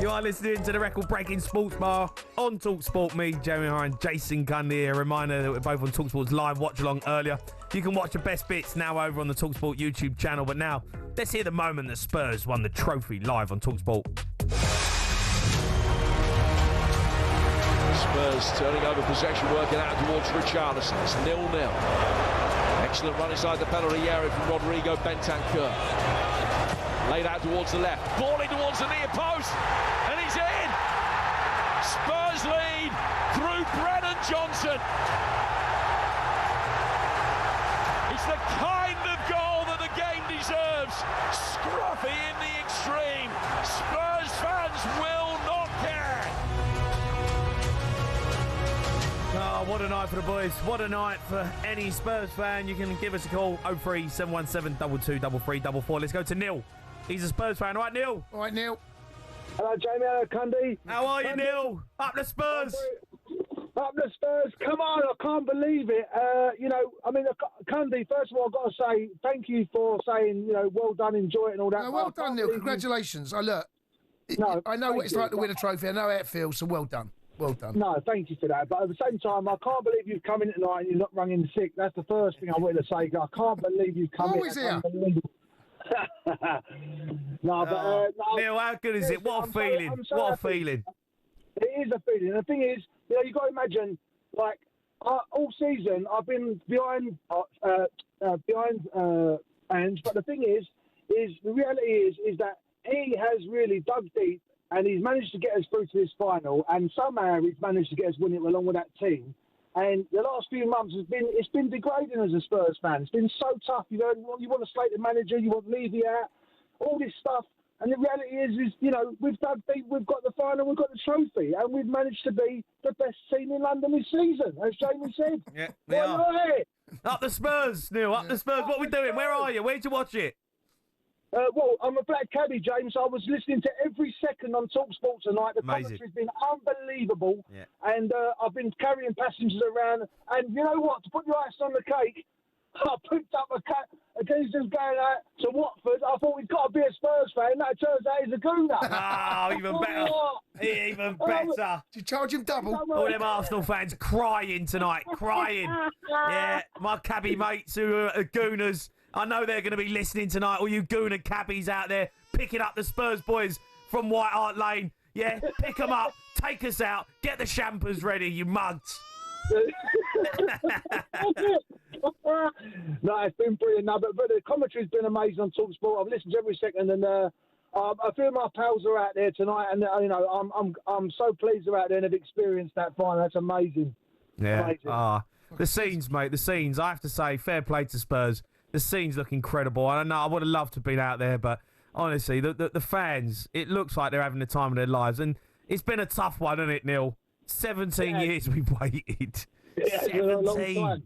You are listening to the record-breaking Sports Bar on talkSPORT. Me, O'Hara and Jason Cundy. A reminder that we're both on talkSPORT's live watch-along earlier. You can watch the best bits now over on the talkSPORT YouTube channel. But now, let's hear the moment that Spurs won the trophy live on talkSPORT. Spurs turning over possession, working out towards Richarlison. It's 0-0. Excellent run inside the penalty area from Rodrigo Bentancur. Laid out towards the left, balling towards the near post, and he's in! Spurs lead through Brennan Johnson. It's the kind of goal that the game deserves. Scruffy in the extreme. Spurs fans will not care. Oh, what a night for the boys. What a night for any Spurs fan. You can give us a call, 03717 223344. Let's go to Neil. He's a Spurs fan. All right, Neil? All right, Neil. Hello, Jamie. Hello, Cundy. How are you, Neil? Up the Spurs. Up the Spurs. Come on, I can't believe it. Cundy, first of all, I've got to say thank you for saying, well done, enjoy it and all that. Well done, Neil. Congratulations. I know what it's like to win a trophy. I know how it feels, so well done. Well done. No, thank you for that. But at the same time, I can't believe you've come in tonight and you're not rung in sick. That's the first thing I wanted to say. I can't believe you've come in. Always here. Neil, how good is it? What a feeling. What a feeling. It is a feeling. The thing is, you've got to imagine, all season I've been behind fans, but the thing is the reality is that he has really dug deep and he's managed to get us through to this final, and somehow he's managed to get us winning along with that team. And the last few months it's been degrading as a Spurs fan. It's been so tough. You want to slate the manager, you want Levy out, all this stuff. And the reality is we've dug deep, we've got the final, we've got the trophy, and we've managed to be the best team in London this season, as Jamie said. Yeah, they are. Up the Spurs, Neil. Up the Spurs. What are we doing? Where are you? Where'd you watch it? Well, I'm a black cabbie, James. I was listening to every second on talkSPORT tonight. The commentary has been unbelievable. Yeah. And I've been carrying passengers around. And you know what? To put your ice on the cake, I picked up a geezer going out to Watford. I thought he's got to be a Spurs fan. No, it turns out he's a gooner. Oh, even better. Even better. Did you charge him double? All them Arsenal fans crying tonight. Crying. Yeah, my cabbie mates who are gooners. I know they're going to be listening tonight. All you gooner cabbies out there picking up the Spurs boys from White Hart Lane. Yeah, pick them up. Take us out. Get the champers ready, you mugs. No, it's been brilliant. No, but the commentary's been amazing on talkSPORT. I've listened to every second, and a few of my pals are out there tonight, and I'm so pleased they're out there and have experienced that final. That's amazing. Yeah. Amazing. The scenes, mate. The scenes. I have to say, fair play to Spurs. The scenes look incredible. I don't know. I would have loved to have been out there, but honestly, the fans, it looks like they're having the time of their lives, and it's been a tough one, hasn't it, Neil? 17 years we've waited. It has been a long time.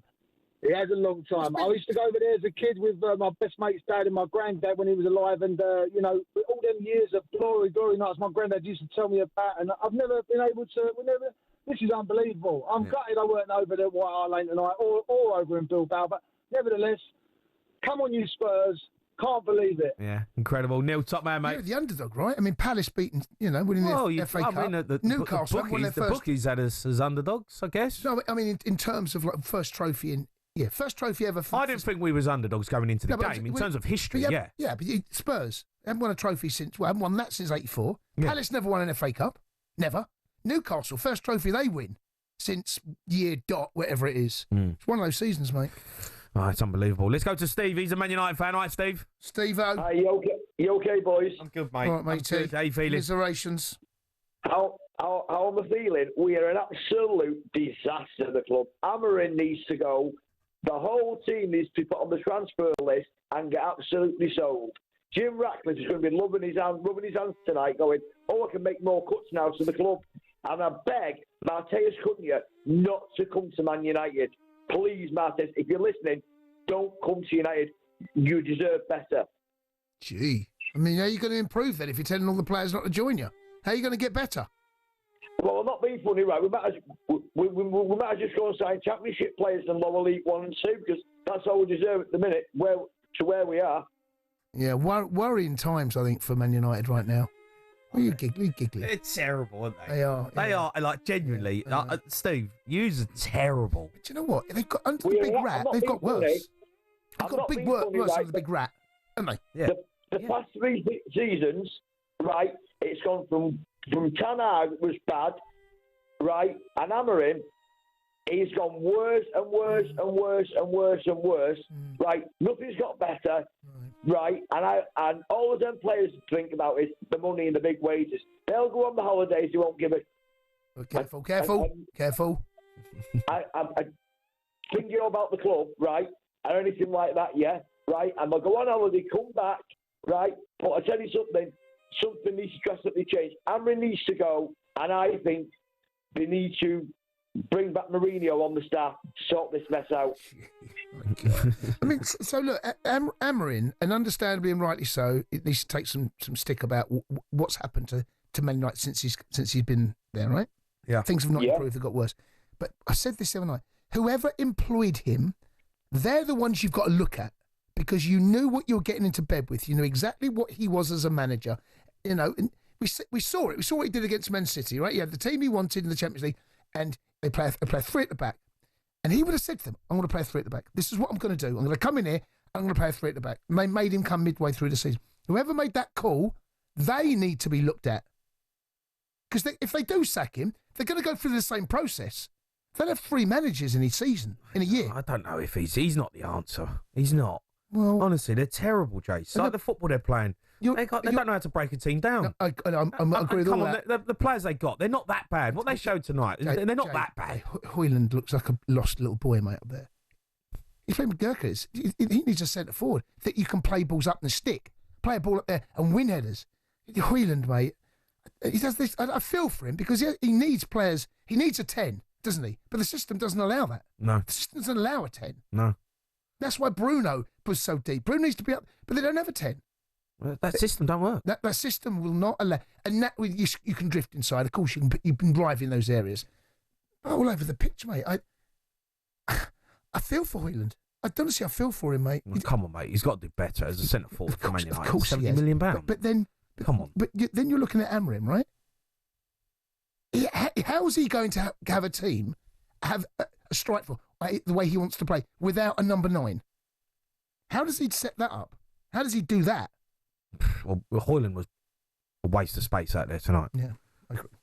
It has a long time. I used to go over there as a kid with my best mate's dad and my granddad when he was alive, and all them years of glory nights my granddad used to tell me about, and I've never been able to. This is unbelievable. I'm gutted I weren't over there at White Hart Lane tonight or over in Bilbao, but nevertheless, come on, you Spurs. Can't believe it. Yeah, incredible. Neil, top man, mate. You're the underdog, right? I mean, Palace beating, winning the FA Cup. Newcastle won their first. The bookies had us as underdogs, I guess. No, I mean, in terms of first trophy first trophy ever. I didn't think we was underdogs going into the game in terms of history. Yeah, but Spurs haven't won a trophy haven't won that since '84. Yeah. Palace never won an FA Cup, never. Newcastle, first trophy they win since year dot whatever it is. It's one of those seasons, mate. Oh, it's unbelievable. Let's go to Steve. He's a Man United fan. All right, Steve? Steve-O. Hi, you okay, boys? I'm good, mate. All right, mate. Good. How you feeling? Commiserations. How am I feeling? We are an absolute disaster, the club. Amorim needs to go. The whole team needs to be put on the transfer list and get absolutely sold. Jim Ratcliffe is going to be rubbing his hands tonight going, I can make more cuts now to the club. And I beg Matheus Cunha not to come to Man United. Please, Matheus, if you're listening, don't come to United. You deserve better. Gee. I mean, how are you going to improve then if you're telling all the players not to join you? How are you going to get better? Well, I'm not being funny, right? We might as just go and sign Championship players in lower League 1 and 2 because that's all we deserve at the minute, where we are. Yeah, worrying times, I think, for Man United right now. Well, you giggly. They're terrible, aren't they? They are. They are, like, genuinely. Steve, yous are terrible. But you know what? They've got under the big rat. They've got worse. They've got big worse under the big rat, haven't they? Yeah. The past 3 seasons, right? It's gone from Ten Hag was bad, right? And Amorim, he's gone worse and worse and worse and worse and worse, right? Nothing's got better, right? And all of them players think about is the money and the big wages. They'll go on the holidays. They won't give it. Careful. I thinking about the club, right? Or anything like that, yeah, right? And they'll go on holiday, come back, right? But I tell you something needs to drastically change. Amorim needs to go, and I think they need to bring back Mourinho on the staff, sort this mess out. I mean, so look, Amorim, and understandably and rightly so, it needs to take some stick about what's happened to Man United since he's been there, right? Yeah. Things have not improved, they've got worse. But I said this the other night, whoever employed him, they're the ones you've got to look at, because you knew what you were getting into bed with. You knew exactly what he was as a manager. You know, and we saw it. We saw what he did against Man City, right? He had the team he wanted in the Champions League, and they play 3 at the back. And he would have said to them, I'm going to play 3 at the back. This is what I'm going to do. I'm going to come in here, I'm going to play 3 at the back. And they made him come midway through the season. Whoever made that call, they need to be looked at. Because if they do sack him, they're going to go through the same process. They'll have 3 managers in each season, in a year. I don't know if he's not the answer. He's not. Well, honestly, they're terrible, Jace. It's like the football they're playing. They don't know how to break a team down. I agree with all that. The players they got, they're not that bad. What they showed tonight, they're not that bad. Højlund looks like a lost little boy, mate, up there. He's playing with Gurkhas. He needs a centre forward that you can play balls up and stick, play a ball up there and win headers. Højlund, mate, he does this. I feel for him because he needs players. He needs a 10, doesn't he? But the system doesn't allow that. No. The system doesn't allow a 10. No. That's why Bruno was so deep. Bruno needs to be up, but they don't have a 10. Well, that system don't work. That system will not allow, and that you can drift inside. Of course, you can drive in those areas. All over the pitch, mate. I feel for Højlund. I don't see. I feel for him, mate. Well, come on, mate. He's got to do better as a centre forward for Man United. Of course, £70 million. But then, come on. But then you're looking at Amorim, right? How is he going to have a team have a strike for the way he wants to play without a number 9? How does he set that up? How does he do that? Well, Højlund was a waste of space out there tonight. Yeah.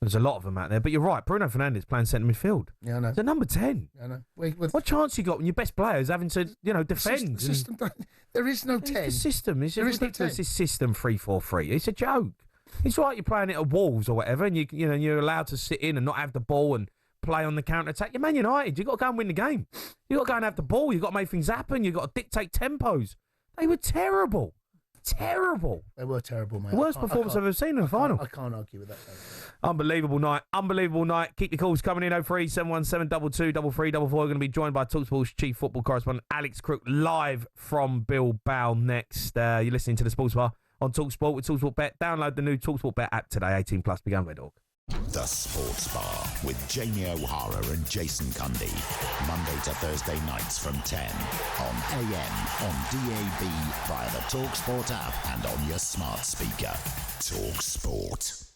There's a lot of them out there. But you're right, Bruno Fernandes playing centre midfield. Yeah, I know. It's a number 10. I know. What chance you got when your best players having to, defend? There is no 10. The system. It's there is no 10. This system 3-4-3. It's a joke. It's right you're playing it at Wolves or whatever, and you're allowed to sit in and not have the ball and play on the counter attack. You're Man United. You've got to go and win the game. You've got to go and have the ball. You've got to make things happen. You've got to dictate tempos. They were terrible. Terrible. They were terrible, mate. The worst performance I've ever seen in the final. I can't argue with that. Unbelievable night. Unbelievable night. Keep your calls coming in. 03717 223344. We're going to be joined by talkSPORT's chief football correspondent, Alex Crook, live from Bilbao next. You're listening to the Sports Bar on talkSPORT with talkSPORT Bet. Download the new talkSPORT Bet app today. 18 plus. Begin Red Dog. The Sports Bar with Jamie O'Hara and Jason Cundy. Monday to Thursday nights from 10 on AM, on DAB, via the talkSPORT app and on your smart speaker. talkSPORT.